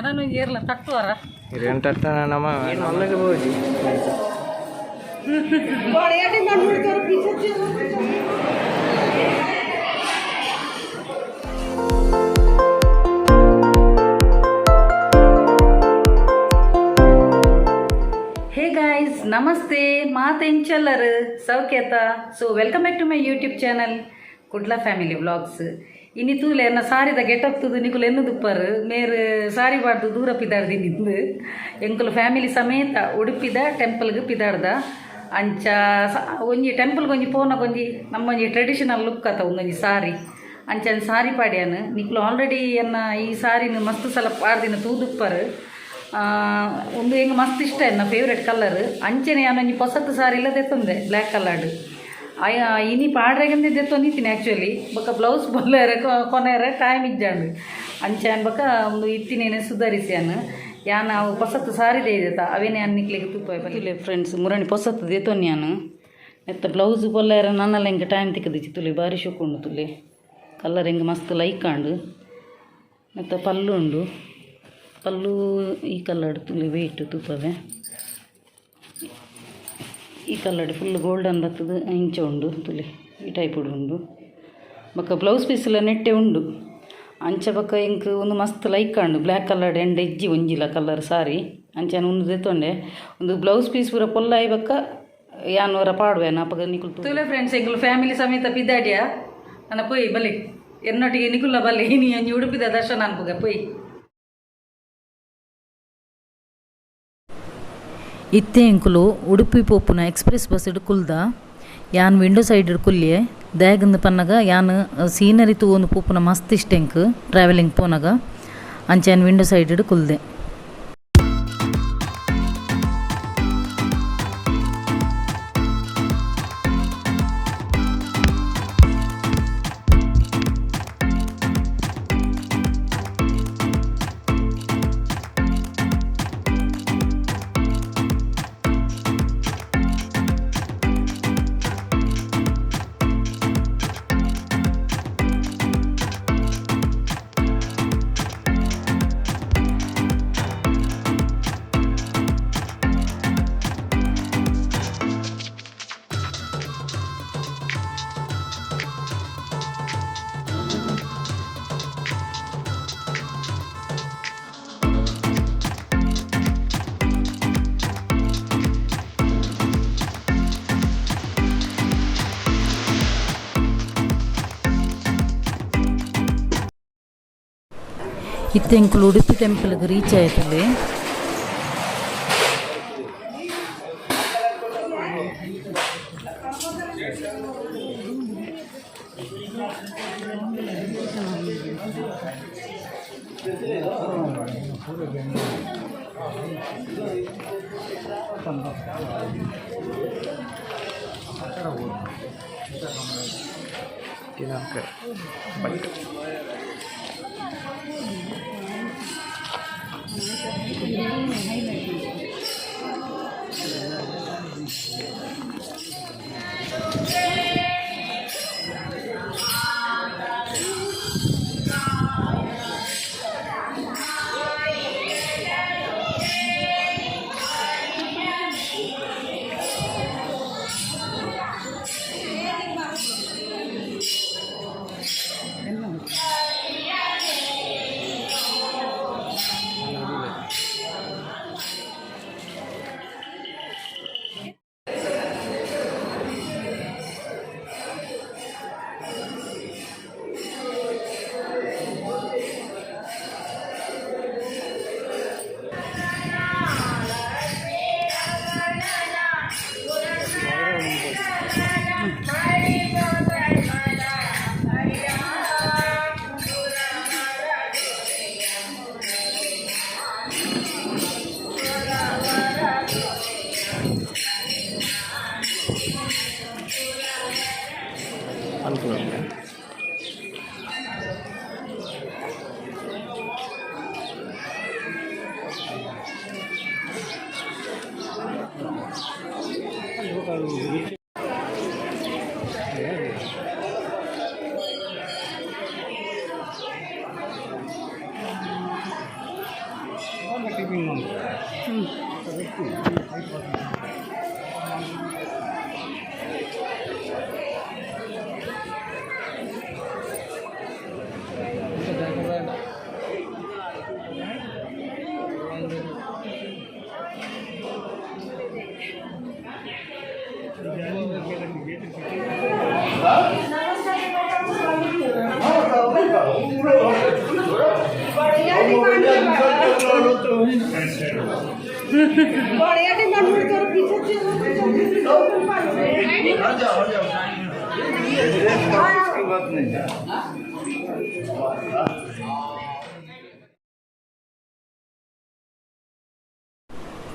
ನಾನು ಏರ್ಲ ತಟ್ಟುವಾರ ಇರೇನು ತಟ್ಟ ನಮ್ಮ ನಮಗೆ ಹೋಗಿ ಹೇ ಗಾಯ್ಸ್, ನಮಸ್ತೆ. ಮಾತೆಂಚಲ್ಲರು ಸೌಖ್ಯತ. So welcome back to my YouTube channel Kudla family vlogs. ಇನಿ ತೂಲೆ ಎನ್ನ ಸಾರಿದ ಗೆಟಪ್ತದು ನಿಕುಲು ಎನ್ನು ದುಪ್ಪರು ಮೇರು ಸಾರಿ ಬಾರ್ದು ದೂರ ಪಿದಾಡ್ದು ನಿಂದು ಎಂಕುಲು ಫ್ಯಾಮಿಲಿ ಸಮೇತ ಉಡುಪಿದ ಟೆಂಪಲ್ಗೆ ಪಿದಾಡ್ದ ಅಂಚ ಒಂಜಿ ಟೆಂಪಲ್ಗೆ ಒಂಜಿ ಪೋನಾಗ ಒಂಜಿ ನಮ್ಮೊಂಜಿ ಟ್ರೆಡಿಷನಲ್ ಲುಕ್ ಅತ ಒಂದೊಂಜಿ ಸಾರಿ ಅಂಚನ್ ಸಾರಿ ಪಾಡ್ಯಾನು ನಿಕುಲು ಆಲ್ರೆಡಿ ಎನ್ನ ಈ ಸಾರಿನ ಮಸ್ತ್ ಸಲ ಪಾಡ್ದಿನ ತೂದುಪ್ಪರು ಒಂದು ಹೆಂಗೆ ಮಸ್ತ್ ಇಷ್ಟ ಎನ್ನ ಫೇವ್ರೆಟ್ ಕಲರ್ ಅಂಚನೆ ಒಂಜಿ ಹೊಸತ್ತು ಸಾರಿ ಇಲ್ಲ ತೆತ್ತೊಂದೆ ಬ್ಲ್ಯಾಕ್ ಕಲರ್ಡ್ ಇನಿ ಪಾಡ್ರೆಗಂದೆ ತೆತ್ತೊಂದಿತ್ತೀನಿ ಆ್ಯಕ್ಚುಲಿ ಬೊಕ್ಕ ಬ್ಲೌಸ್ ಬೊಲ್ಲೇರೆ ಕೊನೆಯರೆ ಟೈಮ್ ಇಜ್ಜಾಂಡು ಅಂಚಾನ್ ಬೊಕ್ಕ ಒಂದು ಇತ್ತಿನೇನೆ ಸುಧಾರಿಸ್ಯಾನು ಯಾನು ಅವು ಹೊಸತ್ತು ಸಾರಿದೆ ಇದೆತ ಅವೇನೇ ಅನ್ನಿಕ್ಲಿಗೆ ತುಪ್ಪ ಬರಲಿಲ್ಲ ಫ್ರೆಂಡ್ಸ್ ಮುರಣಿ ಹೊಸತ್ತು ದೇತೊನ್ಯಾನು ಎತ್ತ ಬ್ಲೌಸ್ ಬೊಲ್ಲೇರೆ ನನ್ನೆಲ್ಲ ಹಿಂಗೆ ಟೈಮ್ ತಿಕ್ಕದಿಚ್ಚಿ ತುಲಿ ಬಾರಿ ಶೋಕೊಂಡು ತುಲಿ ಕಲರ್ ಹಿಂಗೆ ಮಸ್ತ್ ಲೈಕಾಂಡು ಮತ್ತು ಪಲ್ಲು ಉಂಡು ಪಲ್ಲು ಈ ಕಲ್ಲಡ್ ತುಲಿ ವೆಯ್ಟ್ ತೂಪವೆ ಈ ಕಲ್ಲಡ್ ಫುಲ್ ಗೋಲ್ಡನ್ ಬರ್ತದೆ ಇಂಚ ಉಂಡು ತುಲಿ ಈ ಟೈಪ್ ಉಂಡು ಬೊಕ್ಕ ಬ್ಲೌಸ್ ಪೀಸೆಲ್ಲ ನೆಟ್ಟೆ ಉಂಡು ಅಂಚ ಬೊಕ್ಕ ಇಂಕ್ ಒಂದು ಮಸ್ತ್ ಲೈಕ್ ಕಾಂಡು ಬ್ಲ್ಯಾಕ್ ಕಲರ್ಡ್ ಎಂಡ್ ಎಜ್ಜಿ ಒಂಜಿಲ್ಲ ಕಲರ್ ಸಾರಿ ಅಂಚನ ಒಂದು ತೆತ್ತೊಂಡೆ ಒಂದು ಬ್ಲೌಸ್ ಪೀಸ್ ಪೂರ ಪೊಲ್ಲಾಯಿ ಬೊಕ್ಕ ಯಾನವರ ಪಾಡುವೆನ ಅಪ್ಪಗ ನಿಕುಲ್ ತುಲೆ ಫ್ರೆಂಡ್ಸ್ ಎಂಕುಲು ಫ್ಯಾಮಿಲಿ ಸಮೇತ ಪಿದ್ದಾಡ್ಯಾ ನನ್ನ ಪೊಯ್ ಬಲಿ ಎನ್ನೊಟ್ಟಿಗೆ ನಿಕುಲ್ಲ ಬಲ್ಲಿ ನೀ ಅಂಜಿ ಉಡುಪಿದ ದರ್ಶನ ಅನ್ಪಗ ಪೊಯ್ ಇತ್ತೆ ಎಂಕುಲು ಉಡುಪಿ ಪೋಪುನ ಎಕ್ಸ್ಪ್ರೆಸ್ ಬಸ್ ಇಡು ಕುಲ್ದ ಯಾನ್ ವಿಂಡೋ ಸೈಡ್ ಇಡು ಕುಲ್ಯೆ ದಾಯಗಂದು ಪನ್ನಗ ಯಾನ್ ಸೀನರಿ ತೂವೊಂದು ಪೋಪುನ ಮಸ್ತ್ ಇಷ್ಟ ಎಂಕ್ ಟ್ರಾವೆಲಿಂಗ್ ಪೋನಾಗ ಅಂಚಾನ್ ವಿಂಡೋ ಸೈಡ್ ಇಡು ಕುಲ್ದೆ. ಇತ್ತೆ ಎಂಕುಲು ಉಡುಪಿ ಟೆಂಪಲ್ಗೆ ರೀಚ್ ಆಯ್ತದೆ.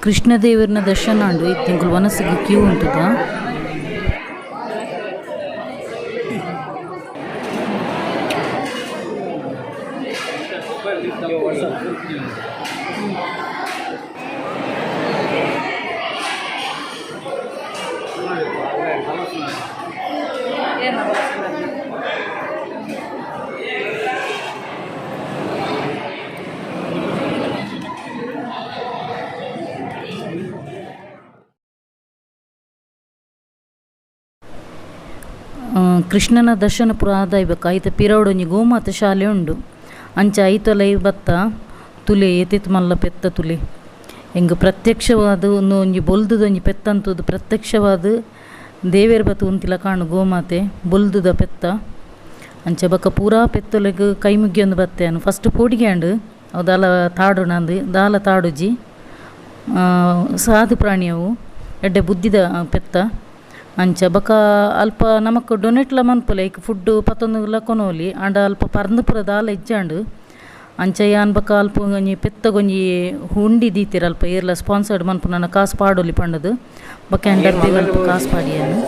ಕೃಷ್ಣದೇವರನ ದರ್ಶನ ಅಂಡು ತಿಂಗಳು ಮನಸ್ಸಿಗೆ ಕ್ಯೂ ಉಂಟುದ. ಕೃಷ್ಣನ ದರ್ಶನ ಪೂರ ಆದಾಯ್ಬೇಕು ಐತ ಪಿರವಡೊಂಜಿ ಗೋಮಾತ ಶಾಲೆ ಉಂಡು ಅಂಚ ಐತೊಲೈ ಬತ್ತ ತುಲೆ ಏತಿತ್ ಮಲ್ಲ ಪೆತ್ತ ತುಲೆ ಎಂಗ್ ಪ್ರತ್ಯಕ್ಷವಾದ ಒಂಜಿ ಬೊಲ್ದುದೊಂಜಿ ಪೆತ್ತ ಅಂತುದು ಪ್ರತ್ಯಕ್ಷವಾದ ದೇವೇರ್ ಬತ್ತು ಉಂತಿಲ ಕಾಣು ಗೋಮಾತೆ ಬೊಲ್ದುದ ಪೆತ್ತ ಅಂಚ ಬಕ್ಕ ಪೂರಾ ಪೆತ್ತೊಲೆಗ್ ಕೈ ಮುಗಿಯೊಂದು ಬತ್ತೇನು ಫಸ್ಟ್ ಪೋಡಿಗ್ಯಾಂಡು ಅವು ದಾಲ ತಾಡು ನಂದು ದಾಲ ತಾಡುಜಿ ಸಾಧು ಪ್ರಾಣಿಯವು ಎಡ್ಡೆ ಬುದ್ಧಿದ ಪೆತ್ತ ಅಂಚ ಬಕ ಅಲ್ಪ ನಮಕ್ ಡೊನೇಟ್ಲ ಮನ್ಪುಲೆ ಈಗ ಫುಡ್ಡು ಪತ್ತೊಂದುಲ ಕೊನೋಲಿ ಆಂಡ ಅಲ್ಪ ಪರ್ಂದುಪುರ ದಾಲ ಇಜ್ಜಾಂಡು ಅಂಚ ಯಾನ್ ಬಕ ಅಲ್ಪ ಒಂಜಿ ಪೆತ್ತಗೊಂಜಿ ಹುಂಡಿ ದೀತಿರ ಅಲ್ಪ ಏರ್ಲ ಸ್ಪಾನ್ಸರ್ಡ್ ಮನ್ಪು ನನ್ನ ಕಾಸು ಪಾಡೋಲಿ ಪಂಡದು ಬಕ ಡಬ್ಬಿಗೆ ಅಲ್ಪ ಕಾಸು ಪಾಡಿಯಾನು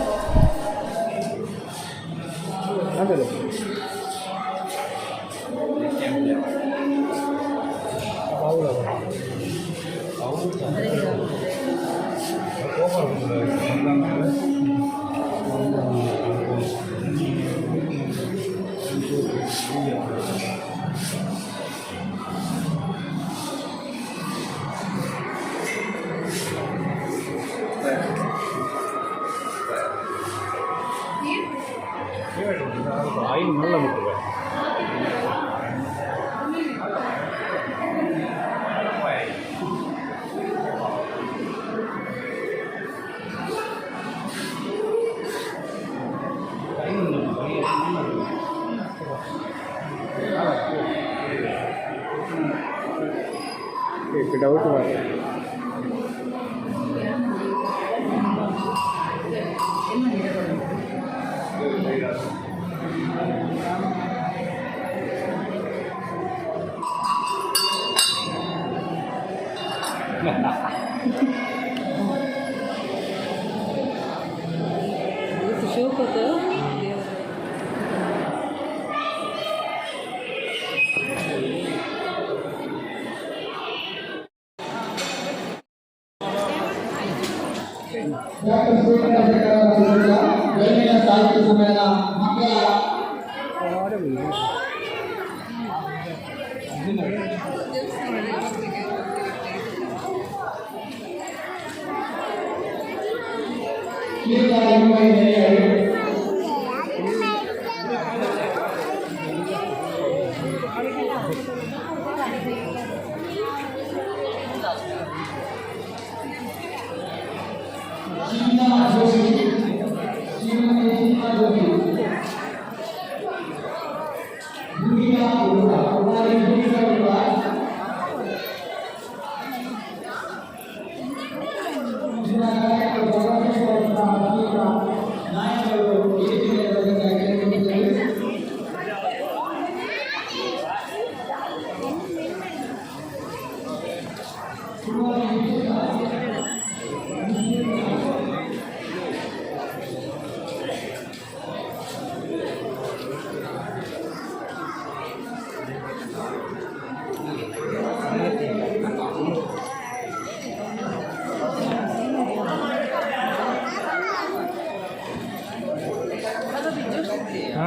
ಡೌಟ್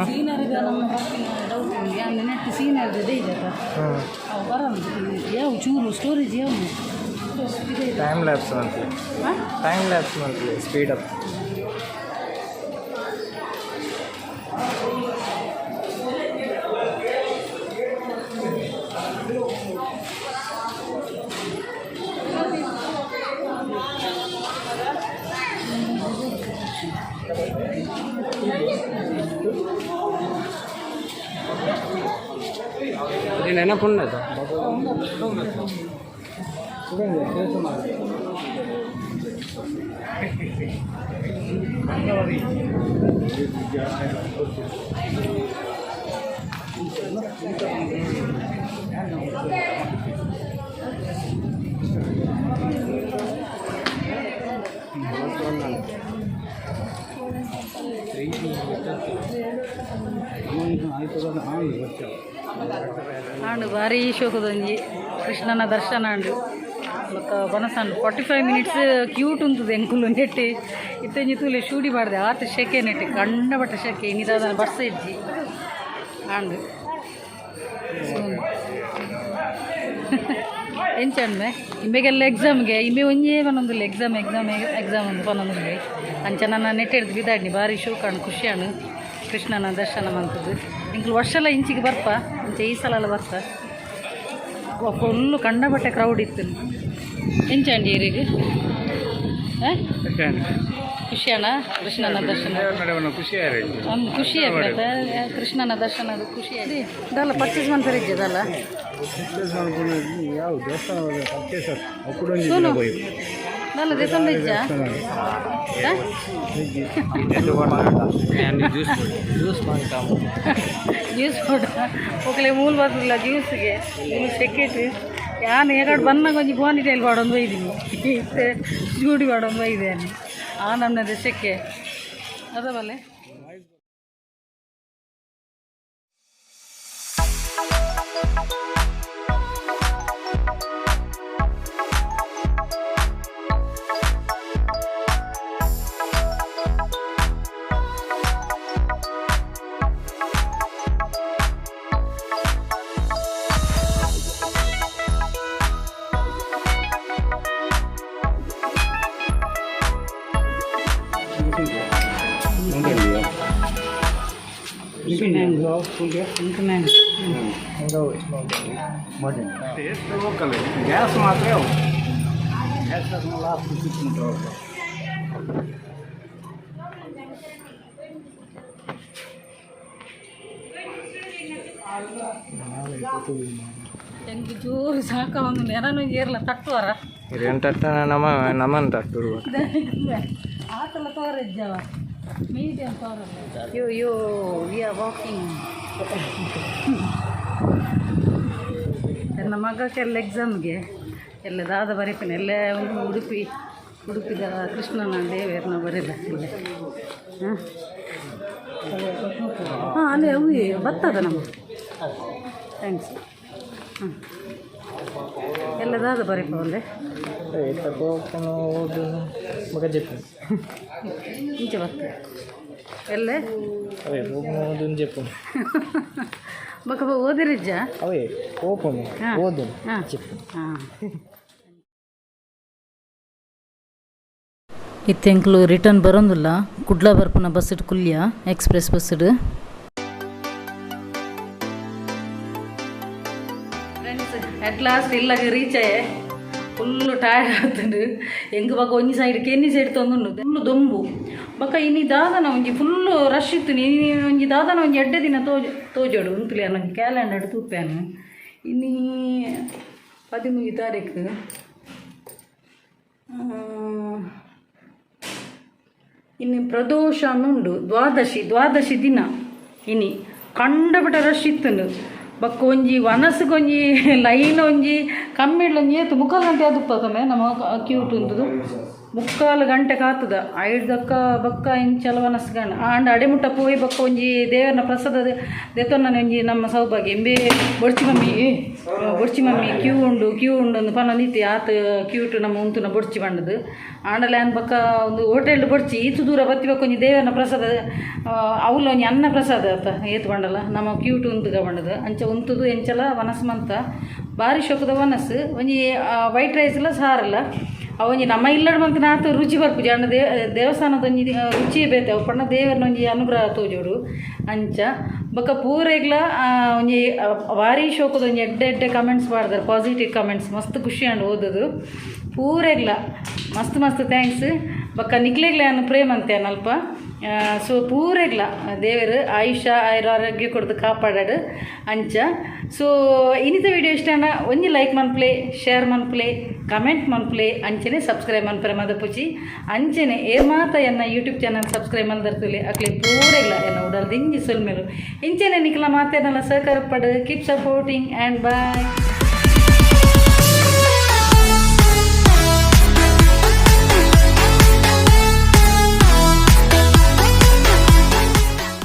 ಸೀನರಿಗೆ ನಮ್ಮ ಡೌಟ್ ನೆಟ್ ಸೀನರ್ ಇದೆ ಅವು ಬರೋದು ಯಾವ ಚೂರು ಸ್ಟೋರೇಜ್ ಯಾವ time labs monthly speed up ನೆನಪುಂಡದ ಆಂಡು ಭಾರಿ ಶೋಕದೊಂಜಿ ಕೃಷ್ಣನ ದರ್ಶನ ಆಂಡು ಬನಸಂಡು 45 ಮಿನಿಟ್ಸ್ ಕ್ಯೂಟ್ ಉಂತದೆ ಎಂಕುಲು ನೆಟ್ಟು ಇತ್ತಂಜಿ ತೂಲೆ ಶೂಡಿ ಬಾರ್ದೆ ಆತ ಶೆಕೆ ನೆಟ್ಟು ಕಂಡ ಬಟ್ಟ ಶೆಕೆ ಇನ್ನಿದಾದ ಬರ್ಸ ಇಜ್ಜಿ ಆಂಡು ಎಂಚಂಡೆ ಇಂಬೆಗೆಲ್ಲ ಎಕ್ಸಾಮ್ಗೆ ಇಂಬೆ ಒಂಜೇ ಪನ್ನೊಂದುಲ್ಲೆ ಎಕ್ಸಾಮ್ ಒಂದು ಪನ್ನೊಂದುಲ್ಲೆ ಅಂಚ ನನ್ನ ನೆಟ್ಟಿಡ್ದು ಬಿದಾಡ್ನಿ ಭಾರಿ ಶೋಕಾಣು ಖುಷಿಯಾಣು ಕೃಷ್ಣನ ದರ್ಶನ ಮಂತದ್ದು ಇಂಕ್ಲು ವರ್ಷಲ್ಲ ಇಂಚಿಗೆ ಬರ್ಪ ಅಂಚ ಈ ಸಲ ಎಲ್ಲ ಬರ್ತ ಫುಲ್ಲು ಕಂಡ ಬಟ್ಟೆ ಕ್ರೌಡ್ ಇತ್ತು ಎಂಚಂಡಿ ಇರಿಗೆ ಖುಷಿಯಾಣ ಕೃಷ್ಣನ ದರ್ಶನ ಒಂದು ಖುಷಿ ಆಗ್ತದೆ ಕೃಷ್ಣನ ದರ್ಶನ ಅದು ಖುಷಿ ಇದಲ್ಲ ಪರ್ಚೇಸ್ ಮಾಡ್ತಾರೆ ಇದ್ದದಲ್ಲ ಸೋನು ನಲ್ಲ ದೇತೊಂದು ಇಜ್ಜ ಜ್ಯೂಸ್ ಫುಡ್ ಒಕ್ಕಲೆ ಮೂಲ ಬರ್ತದಿಲ್ಲ ಜ್ಯೂಸ್ಗೆ ಸೆಕೆಟ್ ಯಾನು ಏಕಾಡು ಬಂದಾಗ ಒಂಜಿ ಬೋನಿ ಟೈಲ್ ಬಾಡೊಂದು ಒಯ್ದೀನಿ ಇತ್ತೆ ಜೂಡಿ ಬಾಡೊಂದು ಒಯ್ದೆ ಅಲ್ಲಿ ಆ ನಮ್ಮದು ಸೆಕೆ ಅದವಲ್ಲೇ ಗ್ಯಾಸ್ ಮಾತ್ರ ಗ್ಯಾಸ್ ಲಾಸ್ಟ್ ಎಂಟು ಜೋರು ಸಾಕ ಒಂದು ನೆರನು ಏರ್ಲ ತಟ್ಟುವಾರ ನಮನ್ ತಟ್ಟು ಆತಲ್ಲ ತೋರಿಜ್ಜವ ಮೀಡಿಯಂ ತೋರಲ್ಲ ಯೋ ವಿ ಆರ್ ವಾಕಿಂಗ್ ನನ್ನ ಮಗಕ್ಕೆಲ್ಲ ಎಕ್ಸಾಮ್ಗೆ ಎಲ್ಲ ದಾದ ಬರೀತೀನಿ ಎಲ್ಲ ಒಂದು ಉಡುಪಿದ ಕೃಷ್ಣನ ದೇವೇರನ್ನ ಬರೀಲ್ಲ ಇಲ್ಲ ಹಾಂ ಅಲ್ಲೇ ಅವು ಬರ್ತದ ನಮ್ಮ ಥ್ಯಾಂಕ್ಸ್ ಹಾಂ ಎಲ್ಲ ದಾದ ಬರೀಪ ಅಲ್ಲೇ ಇಂಚೆ ಬರ್ತದೆ ಎಲ್ಲೇ చెప్పు ಬಕ ಓದಿರಿಜ್ಜ ಅವೇ ಓಪನ್ ಓದು చెప్పు ಇತ್ತೆಂಕ್ಲು ರಿಟರ್ನ್ ಬರೋದಿಲ್ಲ ಕುಡ್ಲ ಬರ್ಪುನ ಬಸ್ ಇಟ್ಟು ಕುಲ್ಯ ಎಕ್ಸ್ಪ್ರೆಸ್ ಬಸ್ ಇಡು ಫ್ರೆಂಡ್ಸ್ ಅಟ್ ಲಾಸ್ಟ್ ಇಲ್ಲಾಗ ರೀಚ್ ಆಯೆ ಫುಲ್ಲು ಟಯರ್ಡ್ ಆಗ್ತದೆ ಹೆಂಗೆ ಬಾಗ ಒಂಜಿ ಸೈಡ್ ಕೆನ್ನಿ ಸೈಡ್ ತೊಂದುಂಡು ಫುಲ್ಲು ದೊಂಬು ಬಕ್ಕ ಇನ್ನಿ ದಾದನ ಒಂಜಿ ಫುಲ್ಲು ರಶ್ ಇತ್ತು ಒಂಜಿ ದಾದನ ಒಂಜಿ ಎಡ್ಡೆ ದಿನ ತೋಜೋಡು ಉಂತುಲಿ ನನಗೆ ಕ್ಯಾಲೆಂಡರ್ ತೂಪ್ಯಾನು ಇನ್ನಿ 13 ತಾರೀಕು ಇನ್ನು ಪ್ರದೋಷ ಅನ್ನುಂಡು ದ್ವಾದಶಿ ದಿನ ಇನಿ ಕಂಡಪಟ್ಟ ರಶ್ ಇತ್ತುಂಡು ಬಕ್ಕ ಒಂಜಿ ವನಸ್ಗೊಂಜಿ ಲೈನ್ ಒಂಜಿ ಕಮ್ಮಿಡ್ಲೊಂಜಿ ಏತು 3/4 ಗಂಟೆ ಆದುಪ್ಪಕಮ್ಮೆ ನಮ್ಮ ಕ್ಯೂಟ್ ಉಂಟು 3/4 ಗಂಟೆ ಕಾತದ ಐದಕ್ಕ ಬಕ್ಕ ಇಂಚಲ ವನಸ್ಗಂಡ ಆಂಡ ಅಡೆಮುಟ್ಟ ಪೋಯಿ ಬಕ್ಕ ಒಂಜಿ ದೇವರನ ಪ್ರಸಾದ ದೆತೊನ್ನ ಒಂಜಿ ನಮ್ಮ ಸೌಭಾಗ್ಯ ಎಂಬೆ ಬೊಡ್ಚಿ ಮಮ್ಮಿ ಕ್ಯೂ ಉಂಡು ಒಂದು ಪನ ನೀತಿ ಆತ ಕ್ಯೂಟ್ ನಮ್ಮ ಉಂತುನ ಬೊಡ್ಚಿ ಬಂಡದು ಆಂಡಲೆ ಅನ್ ಬಕ್ಕ ಒಂದು ಹೋಟೆಲ್ ಬೊಡ್ಚಿ ಈತು ದೂರ ಬತ್ತಿಬೇಕು ಒಂಜಿ ದೇವರನ ಪ್ರಸಾದ ಅವಲ ಒಂಜಿ ಅನ್ನ ಪ್ರಸಾದ ಆತ ಏತು ಬಂಡಲ್ಲ ನಮ್ಮ ಕ್ಯೂಟ್ ಉಂತುಗ ಬಂಡದು ಅಂಚ ಉಂತುದು ಎಂಚಲ ವನಸ್ ಮಂತ ಭಾರಿ ಶೋಕದ ವನಸ್ ಒಂಜಿ ವೈಟ್ ರೈಸ್ಲ ಸಾರಲ್ಲ ಅವೊಂಜಿ ನಮ್ಮ ಇಲ್ಲಡ್ ಮಂತ್ ನಾತು ರುಚಿ ಬರ್ಪುಜಿ ಅಣ್ಣ ದೇವಸ್ಥಾನದ ಒಂಜಿ ರುಚಿ ಬೇತೆ ಅವು ಪಣ್ಣ ದೇವರನ ಒಂಜಿ ಅನುಗ್ರಹ ತೋಜೋಡು ಅಂಚ ಬೊಕ್ಕ ಪೂರೆಗ್ಲ ಒಂಜಿ ಭಾರಿ ಶೋಕದ ಒಂಜಿ ಎಡ್ಡೆ ಕಮೆಂಟ್ಸ್ ಮಾಡ್ದಾರೆ ಪಾಸಿಟಿವ್ ಕಮೆಂಟ್ಸ್ ಮಸ್ತ್ ಖುಷಿ ಅಂಡು ಓದೋದು ಪೂರೆಗ್ಲ ಮಸ್ತ್ ಥ್ಯಾಂಕ್ಸ್ ಬೊಕ್ಕ ನಿಕ್ಲೆಗ್ಲೆ ಅನ್ನು ಪ್ರೇಮ್ ಅಂತೆ ಅಲ್ಪ ಸೊ ಪೂರೆಗ್ಲ ದೇವರು ಆಯುಷ್ಯ ಆರೋಗ್ಯ ಕೊಡ್ದು ಕಾಪಾಡಾಡು ಅಂಚ. ಸೊ ಇನ್ನಿತ ವಿಡಿಯೋ ಇಷ್ಟ ಒಂಜಿ ಲೈಕ್ ಮನ್ಪ್ಲೆ, ಶೇರ್ ಮನ್ಪ್ಲೆ, ಕಮೆಂಟ್ ಮನ್ಪ್ಲೆ, ಅಂಚನೆ ಸಬ್ಸ್ಕ್ರೈಬ್ ಮನ್ಪರೆ ಮದಪುಚಿ. ಅಂಚನೆ ಏರ್ ಮಾತ ಎನ್ನ ಯೂಟ್ಯೂಬ್ ಚಾನಲ್ ಸಬ್ಸ್ಕ್ರೈಬ್ ಮಲ್ದರ್ತಲೆ ಅಕ್ಲೆ ಪೂರೆಗ್ಲ ಎನ್ನ ಉಡಲ್ ದಿಂಜಿ ಸುಲ್ಮೇಲು ಇಂಚನೆ ನಿಕ್ಲ ಮಾತೇನಲ್ಲ ಸಹಕಾರ ಪಡು. Keep supporting and bye.